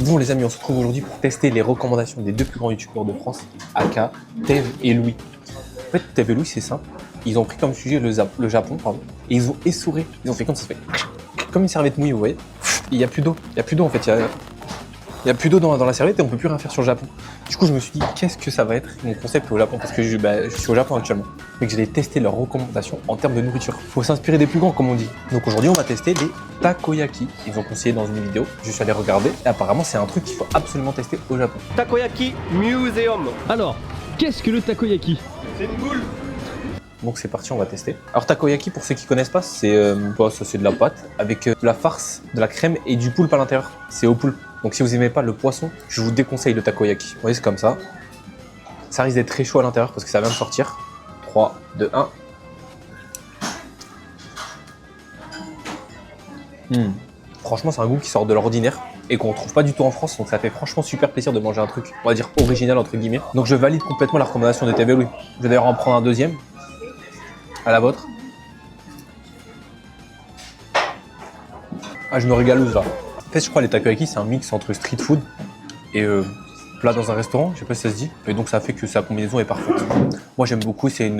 Bon les amis, on se retrouve aujourd'hui pour tester les recommandations des deux plus grands youtubeurs de France, aka Tev et Louis. En fait, Tev et Louis, c'est simple. Ils ont pris comme sujet le Japon, pardon, et ils ont essoré. Ils ont fait comme ça, comme une serviette mouillée, vous voyez. Il n'y a plus d'eau. Il n'y a plus d'eau en fait. Il n'y a plus d'eau dans la serviette et on peut plus rien faire sur le Japon. Du coup, je me suis dit, qu'est-ce que ça va être mon concept au Japon? Parce que je suis au Japon actuellement. Et que j'allais tester leurs recommandations en termes de nourriture. Faut s'inspirer des plus grands, comme on dit. Donc aujourd'hui, on va tester les takoyaki. Ils ont conseillé dans une vidéo. Je suis allé regarder. Et apparemment, c'est un truc qu'il faut absolument tester au Japon. Takoyaki Museum. Alors, qu'est-ce que le takoyaki? C'est une boule. Donc c'est parti, on va tester. Alors takoyaki, pour ceux qui connaissent pas, c'est de la pâte avec de la farce, de la crème et du poulpe à l'intérieur. C'est au poulpe. Donc si vous aimez pas le poisson, je vous déconseille le takoyaki. Vous voyez, c'est comme ça. Ça risque d'être très chaud à l'intérieur parce que ça vient de sortir. 3, 2, 1. Franchement, c'est un goût qui sort de l'ordinaire et qu'on retrouve pas du tout en France. Donc ça fait franchement super plaisir de manger un truc, on va dire original entre guillemets. Donc je valide complètement la recommandation de TV Louis. Je vais d'ailleurs en prendre un deuxième. À la vôtre. Ah, je me régalouse là. En fait, je crois que les takoyaki, c'est un mix entre street food et plat dans un restaurant. Je sais pas si ça se dit. Et donc, ça fait que sa combinaison est parfaite. Moi, j'aime beaucoup. C'est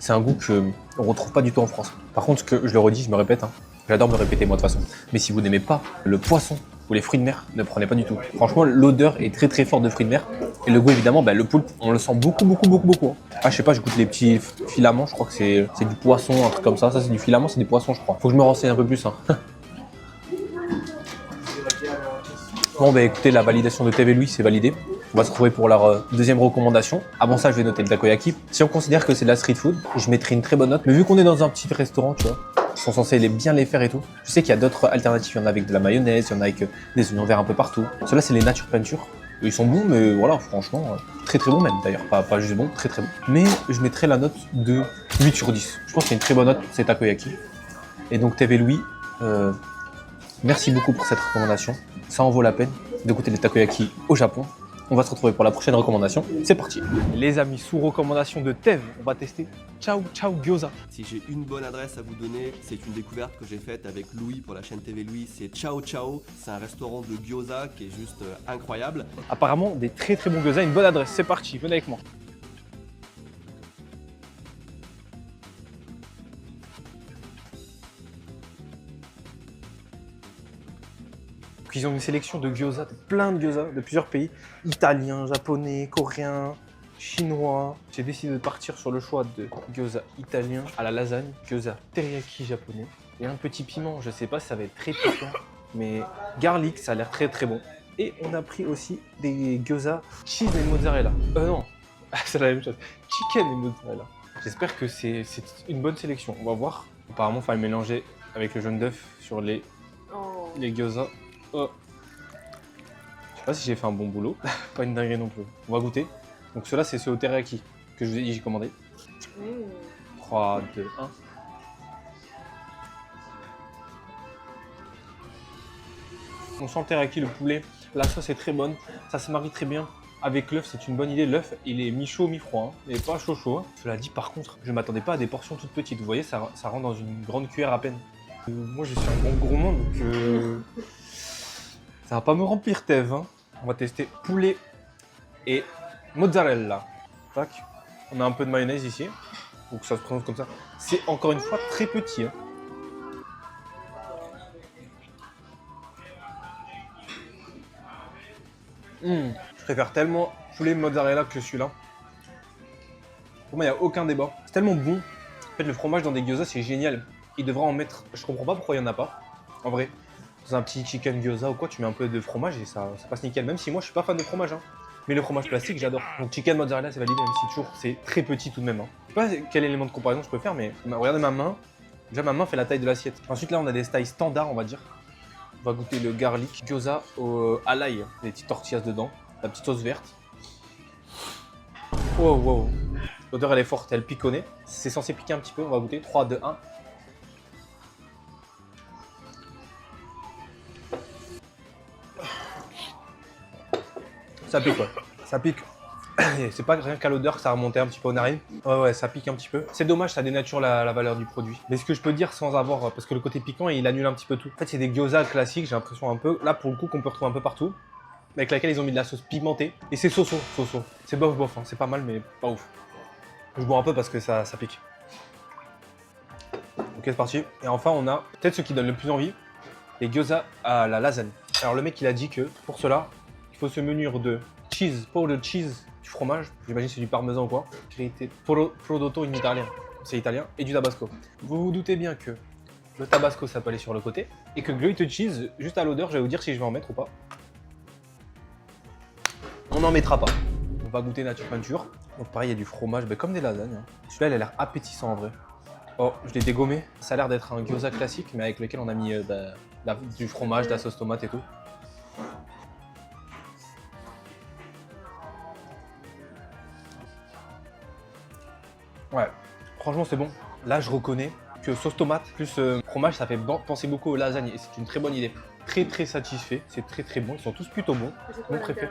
un goût qu'on retrouve pas du tout en France. Par contre, que je le redis, je me répète. Hein, j'adore me répéter, moi, de toute façon. Mais si vous n'aimez pas le poisson ou les fruits de mer, ne prenez pas du tout. Franchement, l'odeur est très très forte de fruits de mer. Et le goût, évidemment, le poulpe, on le sent beaucoup. Hein. Ah, je sais pas, je goûte les petits filaments. Je crois que c'est du poisson, un truc comme ça. Ça, c'est du filament, c'est des poissons, je crois. Faut que je me renseigne un peu plus. Hein. Bon, bah écoutez, la validation de TV Louis, c'est validé. On va se retrouver pour leur deuxième recommandation. Avant ça, je vais noter le takoyaki. Si on considère que c'est de la street food, je mettrai une très bonne note. Mais vu qu'on est dans un petit restaurant, tu vois, ils sont censés bien les faire et tout. Je sais qu'il y a d'autres alternatives. Il y en a avec de la mayonnaise, il y en a avec des oignons verts un peu partout. Ceux-là, c'est les nature peinture. Ils sont bons, mais voilà, franchement, très très bons même d'ailleurs. Pas juste bons, très très bons. Mais je mettrai la note de 8 sur 10. Je pense que c'est une très bonne note pour ces takoyaki. Et donc, TV Louis, merci beaucoup pour cette recommandation. Ça en vaut la peine de goûter les takoyaki au Japon. On va se retrouver pour la prochaine recommandation. C'est parti. Les amis, sous recommandation de Tev, on va tester Ciao Ciao Gyoza. Si j'ai une bonne adresse à vous donner, c'est une découverte que j'ai faite avec Louis pour la chaîne TV Louis. C'est Ciao Ciao. C'est un restaurant de gyoza qui est juste incroyable. Apparemment, des très très bons gyoza, une bonne adresse. C'est parti, venez avec moi. Ils ont une sélection de gyoza, plein de gyoza de plusieurs pays, italiens, japonais, coréens, chinois. J'ai décidé de partir sur le choix de gyoza italien à la lasagne, gyoza teriyaki japonais et un petit piment. Je sais pas si ça va être très piquant, mais garlic, ça a l'air très très bon. Et on a pris aussi des gyoza cheese et mozzarella. Non, c'est la même chose. Chicken et mozzarella. J'espère que c'est une bonne sélection. On va voir. Apparemment, il fallait mélanger avec le jaune d'œuf sur les gyoza. Oh. Je sais pas si j'ai fait un bon boulot, pas une dinguerie non plus. On va goûter. Donc ceux-là, c'est ceux au teriyaki que je vous ai dit, j'ai commandé. 3, 2, 1. On sent le teriyaki, le poulet. La sauce est très bonne, ça se marie très bien. Avec l'œuf, c'est une bonne idée. L'œuf, il est mi-chaud, mi-froid. Hein. Il n'est pas chaud. Hein. Cela dit, par contre, je ne m'attendais pas à des portions toutes petites. Vous voyez, ça rentre dans une grande cuillère à peine. Moi, je suis un bon gourmand, donc... Ça va pas me remplir, Tev. Hein. On va tester poulet et mozzarella. Tac. On a un peu de mayonnaise ici. Donc ça se prononce comme ça. C'est encore une fois très petit. Hein. Je préfère tellement poulet mozzarella que celui-là. Pour moi, il n'y a aucun débat. C'est tellement bon. En fait, le fromage dans des gyoza, c'est génial. Il devrait en mettre. Je comprends pas pourquoi il n'y en a pas. En vrai. Dans un petit chicken gyoza ou quoi, tu mets un peu de fromage et ça passe nickel. Même si moi je suis pas fan de fromage, hein. Mais le fromage plastique j'adore. Donc chicken mozzarella c'est validé, même si toujours c'est très petit tout de même. Hein. Je sais pas quel élément de comparaison je peux faire, mais regardez ma main. Déjà ma main fait la taille de l'assiette. Ensuite là on a des styles standards on va dire. On va goûter le garlic gyoza à l'ail, des petites tortillas dedans, la petite sauce verte. Wow. L'odeur elle est forte, elle piconne. C'est censé piquer un petit peu, on va goûter. 3, 2, 1. Ça pique, ouais. Ça pique. C'est pas rien qu'à l'odeur que ça remontait un petit peu aux narines. Ouais, ça pique un petit peu. C'est dommage, ça dénature la valeur du produit. Mais ce que je peux dire sans avoir, parce que le côté piquant, il annule un petit peu tout. En fait, c'est des gyoza classiques, j'ai l'impression un peu. Là, pour le coup, qu'on peut retrouver un peu partout. avec laquelle ils ont mis de la sauce pimentée. Et c'est so-so. C'est bof, hein. C'est pas mal, mais pas ouf. Je bois un peu parce que ça pique. Ok, c'est parti. Et enfin, on a peut-être ce qui donne le plus envie, les gyoza à la lasagne. Alors le mec, il a dit que pour cela, il faut se munir de cheese, powdered cheese, du fromage, j'imagine c'est du parmesan ou quoi, prodotto in italien, c'est italien, et du tabasco. Vous vous doutez bien que le tabasco, ça peut aller sur le côté, et que grated cheese, juste à l'odeur, je vais vous dire si je vais en mettre ou pas. On n'en mettra pas. On va goûter nature peinture. Donc pareil, il y a du fromage, comme des lasagnes. Hein. Celui-là, il a l'air appétissant en vrai. Oh, je l'ai dégommé. Ça a l'air d'être un gyoza classique, mais avec lequel on a mis du fromage, de la sauce tomate et tout. Ouais, franchement, c'est bon. Là, je reconnais que sauce tomate plus fromage, ça fait penser beaucoup aux lasagnes. Et c'est une très bonne idée. Très satisfait, c'est très bon. Ils sont tous plutôt bons. Mon préféré.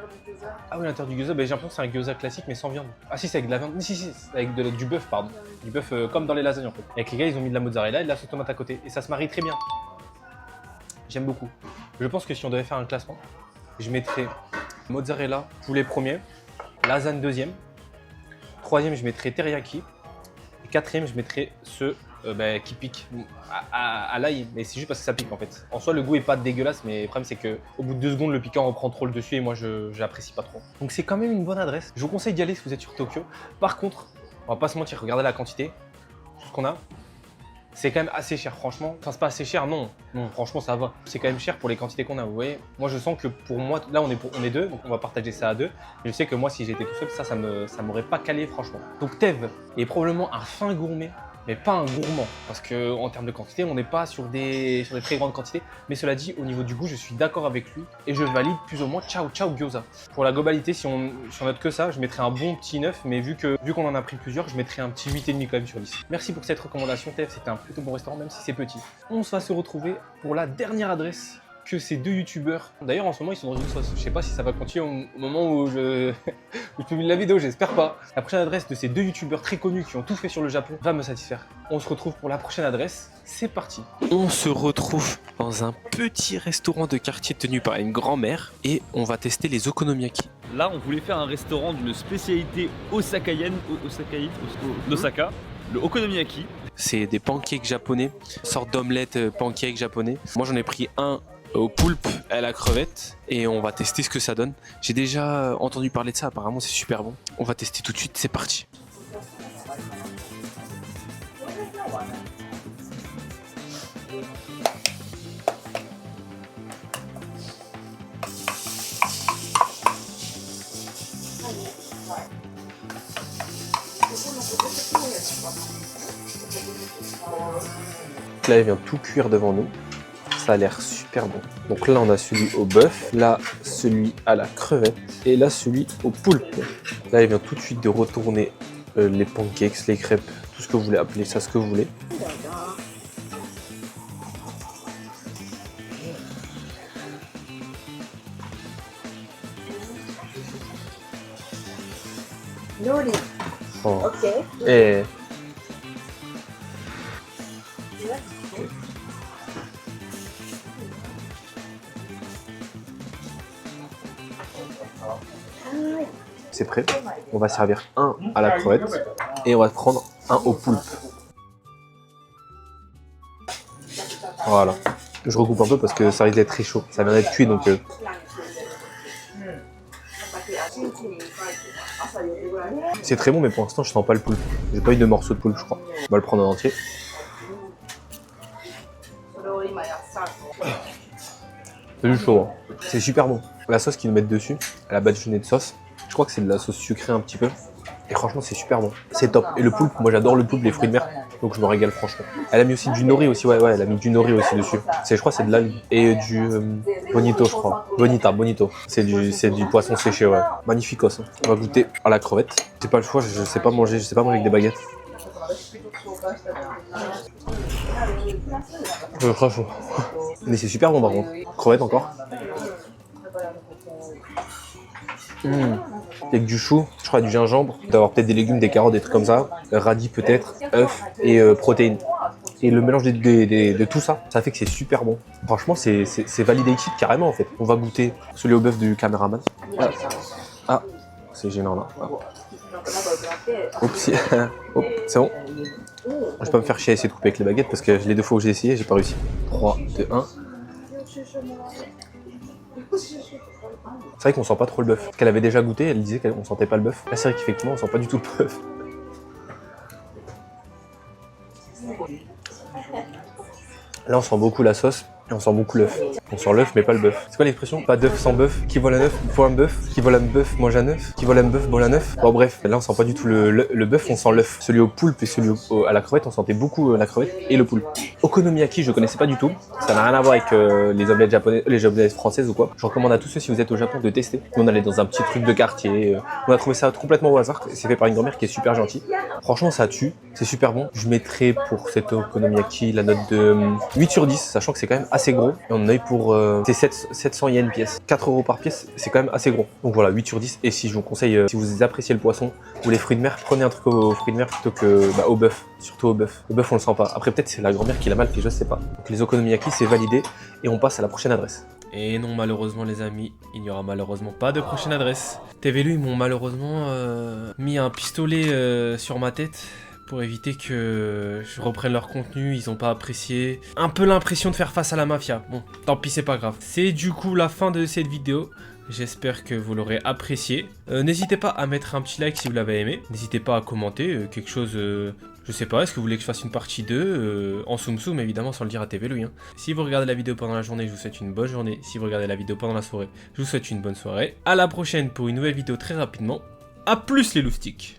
Ah oui, l'intérieur du gyoza, j'ai l'impression que c'est un gyoza classique mais sans viande. Ah si, c'est avec de la viande. Si, c'est avec du bœuf, pardon. Du bœuf comme dans les lasagnes en fait. Et avec les gars, ils ont mis de la mozzarella et de la sauce tomate à côté. Et ça se marie très bien. J'aime beaucoup. Je pense que si on devait faire un classement, je mettrais mozzarella poulet premier, lasagne deuxième, troisième, je mettrais teriyaki. Et quatrième, je mettrais ceux qui pique à l'ail, mais c'est juste parce que ça pique en fait. En soi, le goût est pas dégueulasse, mais le problème c'est que au bout de 2 secondes, le piquant reprend trop le dessus et moi je l'apprécie pas trop. Donc c'est quand même une bonne adresse. Je vous conseille d'y aller si vous êtes sur Tokyo. Par contre, on va pas se mentir, regardez la quantité, tout ce qu'on a. C'est quand même assez cher, franchement. Enfin, c'est pas assez cher, non. Non, franchement, ça va. C'est quand même cher pour les quantités qu'on a, vous voyez. Moi, je sens que pour moi, là, on est deux, donc on va partager ça à deux. Mais je sais que moi, si j'étais tout seul, ça m'aurait pas calé, franchement. Donc, Tev est probablement un fin gourmet, mais pas un gourmand. Parce que en termes de quantité, on n'est pas sur des très grandes quantités. Mais cela dit, au niveau du goût, je suis d'accord avec lui et je valide plus ou moins ciao gyoza. Pour la globalité, si on note que ça, je mettrais un bon petit 9, mais vu qu'on en a pris plusieurs, je mettrais un petit 8,5 quand même sur 10. Merci pour cette recommandation, Tev, c'était un plutôt bon restaurant, même si c'est petit. On va se retrouver pour la dernière adresse que ces deux youtubeurs. D'ailleurs, en ce moment, ils sont dans une sauce. Je sais pas si ça va continuer au moment où je publie la vidéo, j'espère pas. La prochaine adresse de ces deux youtubeurs très connus qui ont tout fait sur le Japon va me satisfaire. On se retrouve pour la prochaine adresse. C'est parti. On se retrouve dans un petit restaurant de quartier tenu par une grand-mère et on va tester les okonomiyaki. Là, on voulait faire un restaurant d'une spécialité osakaïenne, d'Osaka, le okonomiyaki. C'est des pancakes japonais, sorte d'omelette pancake japonais. Moi, j'en ai pris un au poulpe à la crevette et on va tester ce que ça donne. J'ai déjà entendu parler de ça, apparemment c'est super bon. On va tester tout de suite, c'est parti. Là, il vient tout cuire devant nous. Ça a l'air super bon. Donc là, on a celui au bœuf, là, celui à la crevette et là, celui au poulpe. Là, il vient tout de suite de retourner les pancakes, les crêpes, tout ce que vous voulez appeler ça, ce que vous voulez. Oh. Ok. Et... C'est prêt. On va servir un à la crevette et on va prendre un au poulpe. Voilà. Je recoupe un peu parce que ça risque d'être très chaud. Ça vient d'être cuit donc... C'est très bon mais pour l'instant je sens pas le poulpe. J'ai pas eu de morceau de poulpe je crois. On va le prendre en entier. C'est du chaud. Hein. C'est super bon. La sauce qu'ils nous mettent dessus, elle a badigeonné de sauce. Je crois que c'est de la sauce sucrée un petit peu. Et franchement, c'est super bon. C'est top. Et le poulpe, moi j'adore le poulpe, les fruits de mer. Donc je me régale franchement. Elle a mis aussi du nori aussi. Ouais, elle a mis du nori aussi dessus. Je crois que c'est de l'algue. Et du bonito, je crois. Bonito. C'est du poisson séché, ouais. Magnificos. Hein. On va goûter à la crevette. J'ai pas le choix, je sais pas manger avec des baguettes. Très chaud. Mais c'est super bon par contre. Crevette encore. Avec du chou, je crois du gingembre, d'avoir peut-être des légumes, des carottes, des trucs comme ça, radis peut-être, œufs et protéines. Et le mélange de tout ça, ça fait que c'est super bon. Franchement, c'est validé ici carrément en fait. On va goûter celui au bœuf du caméraman. Ah, c'est gênant là. Ah. Oups, oh, c'est bon. Je vais pas me faire chier à essayer de couper avec les baguettes parce que les 2 fois où j'ai essayé, j'ai pas réussi. 3, 2, 1. C'est vrai qu'on sent pas trop le bœuf. Parce qu'elle avait déjà goûté, elle disait qu'on sentait pas le bœuf. Là, c'est vrai qu'effectivement, on sent pas du tout le bœuf. Là, on sent beaucoup la sauce et on sent beaucoup l'œuf. On sent l'œuf, mais pas le bœuf. C'est quoi l'expression? Pas d'œuf sans bœuf. Qui vole un œuf, faut un bœuf. Qui vole un bœuf, mange un œuf. Qui vole un bœuf, vole un œuf. Bon, bref, là, on sent pas du tout le bœuf, on sent l'œuf. Celui au poulpe et celui à la crevette, on sentait beaucoup la crevette et le poulpe. Okonomiyaki, je connaissais pas du tout. Ça n'a rien à voir avec les omelettes japonaises, les omelettes françaises ou quoi. Je recommande à tous ceux, si vous êtes au Japon, de tester. Nous, on allait dans un petit truc de quartier. On a trouvé ça complètement au hasard. C'est fait par une grand-mère qui est super gentille. Franchement, ça tue. C'est super bon. Je mettrais pour cet okonomiyaki la note de 8 sur 10, sachant que c'est quand même assez gros. Et on en a eu pour c'est 700 yens pièce. 4 € par pièce, c'est quand même assez gros. Donc voilà, 8 sur 10. Et si je vous conseille, si vous appréciez le poisson ou les fruits de mer, prenez un truc aux fruits de mer plutôt que au bœuf. Surtout au bœuf. Le bœuf, on le sent pas. Après, peut-être c'est la grand-mère qui l'a mal fait, je sais pas. Donc les okonomiyaki, c'est validé. Et on passe à la prochaine adresse. Et non, malheureusement, les amis, il n'y aura malheureusement pas de prochaine adresse. TVLU, ils m'ont malheureusement mis un pistolet sur ma tête pour éviter que je reprenne leur contenu. Ils ont pas apprécié. Un peu l'impression de faire face à la mafia. Bon, tant pis, c'est pas grave. C'est du coup la fin de cette vidéo. J'espère que vous l'aurez apprécié. N'hésitez pas à mettre un petit like si vous l'avez aimé. N'hésitez pas à commenter quelque chose... je sais pas, est-ce que vous voulez que je fasse une partie 2 en soum soum, évidemment, sans le dire à TVLU. Hein. Si vous regardez la vidéo pendant la journée, je vous souhaite une bonne journée. Si vous regardez la vidéo pendant la soirée, je vous souhaite une bonne soirée. À la prochaine pour une nouvelle vidéo très rapidement. A plus les loustiques.